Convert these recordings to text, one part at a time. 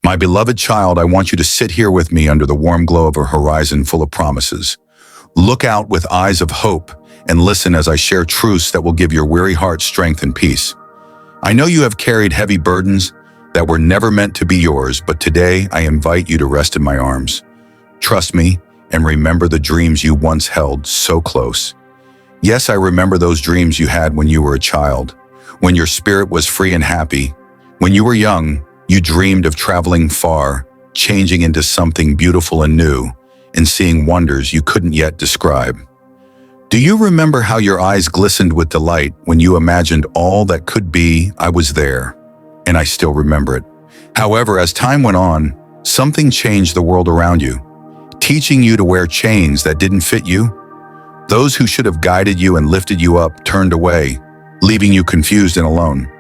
My beloved child, I want you to sit here with me under the warm glow of a horizon full of promises. Look out with eyes of hope and listen as I share truths that will give your weary heart strength and peace. I know you have carried heavy burdens that were never meant to be yours, but today I invite you to rest in my arms. Trust me and remember the dreams you once held so close. Yes, I remember those dreams you had when you were a child, when your spirit was free and happy. When you were young, you dreamed of traveling far, changing into something beautiful and new, and seeing wonders you couldn't yet describe. Do you remember how your eyes glistened with delight when you imagined all that could be? I was there, and I still remember it. However, as time went on, something changed the world around you, teaching you to wear chains that didn't fit you. Those who should have guided you and lifted you up turned away, leaving you confused and alone.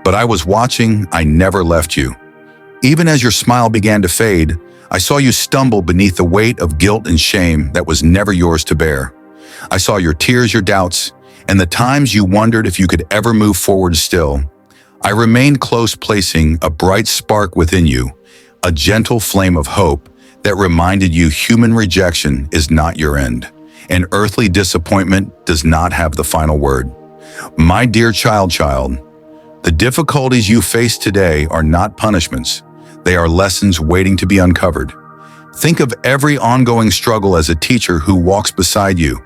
But I was watching, I never left you. Even as your smile began to fade, I saw you stumble beneath the weight of guilt and shame that was never yours to bear. I saw your tears, your doubts, and the times you wondered if you could ever move forward still. I remained close, placing a bright spark within you, a gentle flame of hope that reminded you human rejection is not your end, and earthly disappointment does not have the final word. My dear child, the difficulties you face today are not punishments. They are lessons waiting to be uncovered. Think of every ongoing struggle as a teacher who walks beside you,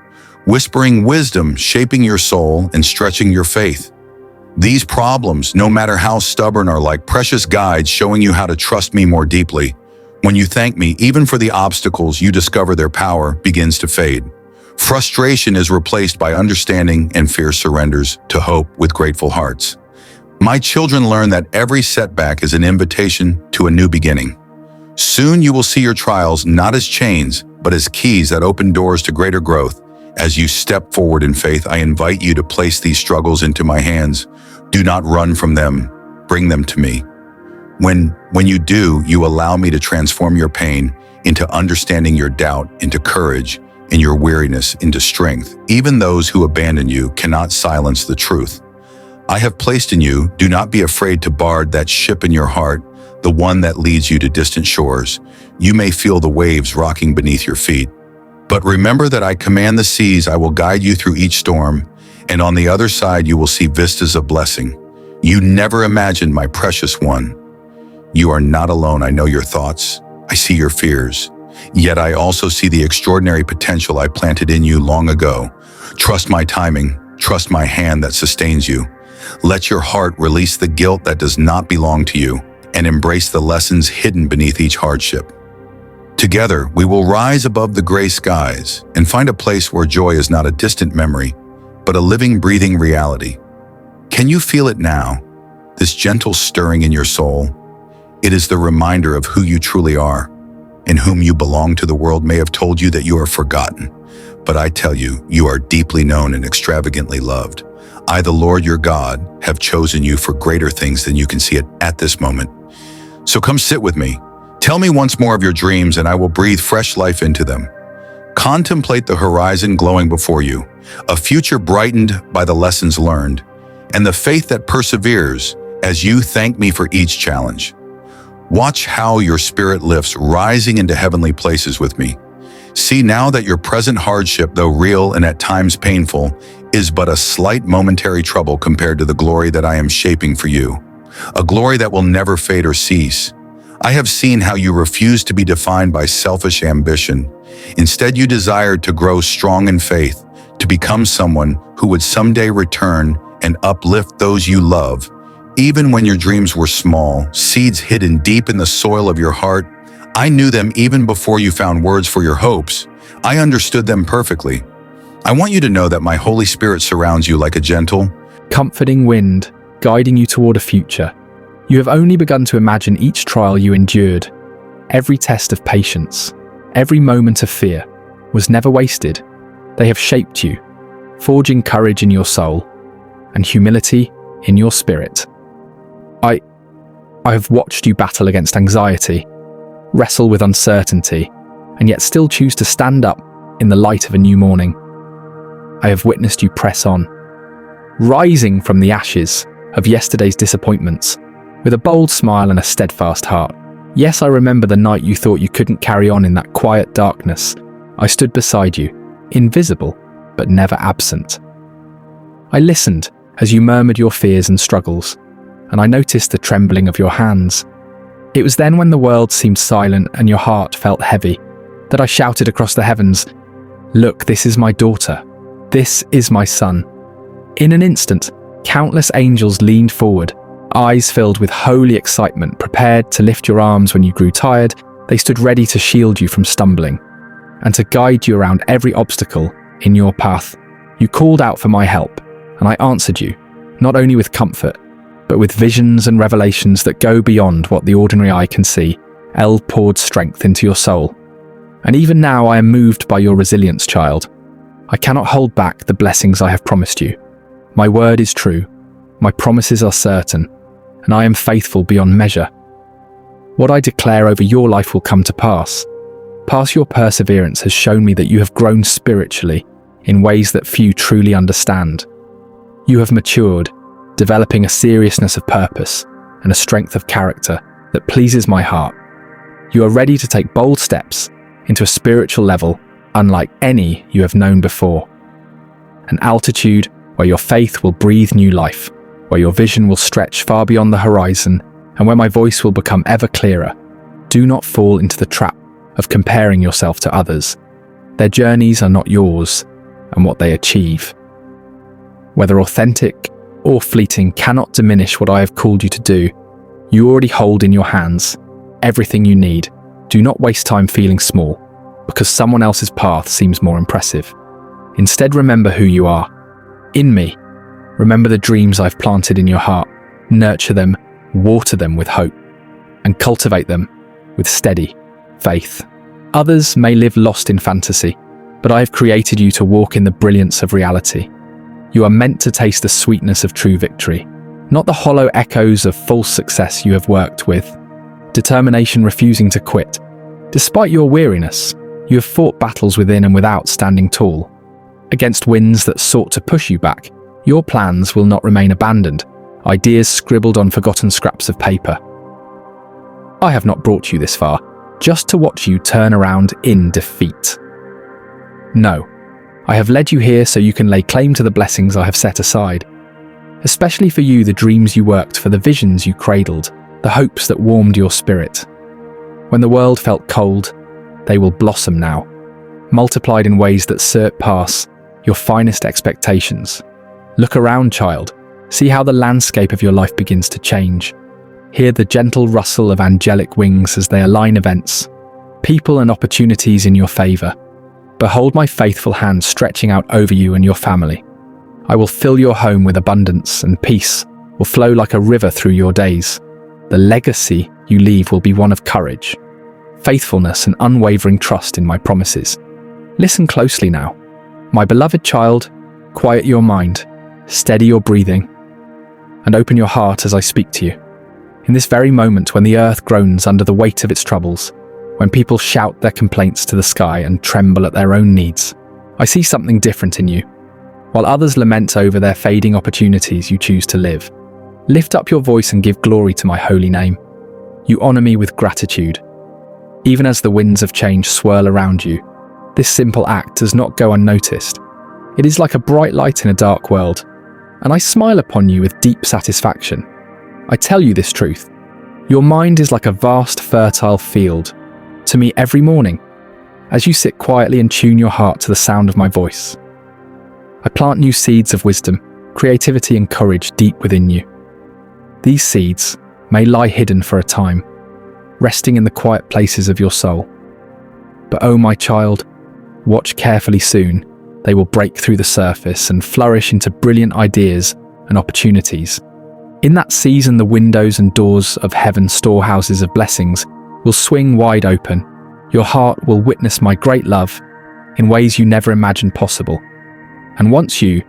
whispering wisdom, shaping your soul, and stretching your faith. These problems, no matter how stubborn, are like precious guides showing you how to trust me more deeply. When you thank me, even for the obstacles, you discover their power begins to fade. Frustration is replaced by understanding, and fear surrenders to hope with grateful hearts. My children learn that every setback is an invitation to a new beginning. Soon you will see your trials not as chains, but as keys that open doors to greater growth. As you step forward in faith, I invite you to place these struggles into my hands. Do not run from them. Bring them to me. When you do, you allow me to transform your pain into understanding, your doubt into courage, and your weariness into strength. Even those who abandon you cannot silence the truth I have placed in you. Do not be afraid to board that ship in your heart, the one that leads you to distant shores. You may feel the waves rocking beneath your feet, but remember that I command the seas. I will guide you through each storm, and on the other side you will see vistas of blessing you never imagined, my precious one. You are not alone. I know your thoughts. I see your fears. Yet I also see the extraordinary potential I planted in you long ago. Trust my timing. Trust my hand that sustains you. Let your heart release the guilt that does not belong to you and embrace the lessons hidden beneath each hardship. Together, we will rise above the gray skies and find a place where joy is not a distant memory, but a living, breathing reality. Can you feel it now? This gentle stirring in your soul? It is the reminder of who you truly are, in whom you belong to. The world may have told you that you are forgotten, but I tell you, you are deeply known and extravagantly loved. I, the Lord your God, have chosen you for greater things than you can see at this moment. So come sit with me. Tell me once more of your dreams, and I will breathe fresh life into them. Contemplate the horizon glowing before you, a future brightened by the lessons learned, and the faith that perseveres as you thank me for each challenge. Watch how your spirit lifts, rising into heavenly places with me. See now that your present hardship, though real and at times painful, is but a slight momentary trouble compared to the glory that I am shaping for you, a glory that will never fade or cease. I have seen how you refuse to be defined by selfish ambition. Instead, you desired to grow strong in faith, to become someone who would someday return and uplift those you love. Even when your dreams were small, seeds hidden deep in the soil of your heart, I knew them even before you found words for your hopes. I understood them perfectly. I want you to know that my Holy Spirit surrounds you like a gentle, comforting wind, guiding you toward a future. You have only begun to imagine each trial you endured. Every test of patience, every moment of fear was never wasted. They have shaped you, forging courage in your soul and humility in your spirit. I have watched you battle against anxiety, wrestle with uncertainty, and yet still choose to stand up in the light of a new morning. I have witnessed you press on, rising from the ashes of yesterday's disappointments with a bold smile and a steadfast heart. Yes, I remember the night you thought you couldn't carry on in that quiet darkness. I stood beside you, invisible, but never absent. I listened as you murmured your fears and struggles, and I noticed the trembling of your hands. It was then, when the world seemed silent and your heart felt heavy, that I shouted across the heavens, "Look, this is my daughter. This is my son." In an instant, countless angels leaned forward, eyes filled with holy excitement, prepared to lift your arms when you grew tired. They stood ready to shield you from stumbling and to guide you around every obstacle in your path. You called out for my help, and I answered you, not only with comfort, but with visions and revelations that go beyond what the ordinary eye can see. El poured strength into your soul. And even now I am moved by your resilience, child. I cannot hold back the blessings I have promised you. My word is true, my promises are certain, and I am faithful beyond measure. What I declare over your life will come to pass. Past your perseverance has shown me that you have grown spiritually in ways that few truly understand. You have matured, developing a seriousness of purpose and a strength of character that pleases my heart. You are ready to take bold steps into a spiritual level unlike any you have known before. An altitude where your faith will breathe new life, where your vision will stretch far beyond the horizon, and where my voice will become ever clearer. Do not fall into the trap of comparing yourself to others. Their journeys are not yours, and what they achieve, whether authentic or fleeting, cannot diminish what I have called you to do. You already hold in your hands everything you need. Do not waste time feeling small because someone else's path seems more impressive. Instead, remember who you are. In me, remember the dreams I've planted in your heart. Nurture them, water them with hope, and cultivate them with steady faith. Others may live lost in fantasy, but I have created you to walk in the brilliance of reality. You are meant to taste the sweetness of true victory, not the hollow echoes of false success you have worked with. Determination refusing to quit. Despite your weariness, you have fought battles within and without, standing tall. Against winds that sought to push you back, your plans will not remain abandoned, ideas scribbled on forgotten scraps of paper. I have not brought you this far just to watch you turn around in defeat. No, I have led you here so you can lay claim to the blessings I have set aside. Especially for you, the dreams you worked for, the visions you cradled, the hopes that warmed your spirit. When the world felt cold, they will blossom now, multiplied in ways that surpass your finest expectations. Look around, child. See how the landscape of your life begins to change. Hear the gentle rustle of angelic wings as they align events, people and opportunities in your favor. Behold my faithful hand stretching out over you and your family. I will fill your home with abundance, and peace will flow like a river through your days. The legacy you leave will be one of courage, faithfulness, and unwavering trust in my promises. Listen closely now. My beloved child, quiet your mind, steady your breathing, and open your heart as I speak to you. In this very moment, when the earth groans under the weight of its troubles, when people shout their complaints to the sky and tremble at their own needs, I see something different in you. While others lament over their fading opportunities, you choose to live. Lift up your voice and give glory to my holy name. You honor me with gratitude. Even as the winds of change swirl around you, this simple act does not go unnoticed. It is like a bright light in a dark world, and I smile upon you with deep satisfaction. I tell you this truth. Your mind is like a vast, fertile field to me every morning, as you sit quietly and tune your heart to the sound of my voice. I plant new seeds of wisdom, creativity, and courage deep within you. These seeds may lie hidden for a time, resting in the quiet places of your soul. But oh, my child, watch carefully. Soon they will break through the surface and flourish into brilliant ideas and opportunities. In that season, the windows and doors of heaven's storehouses of blessings will swing wide open. Your heart will witness my great love in ways you never imagined possible. And once you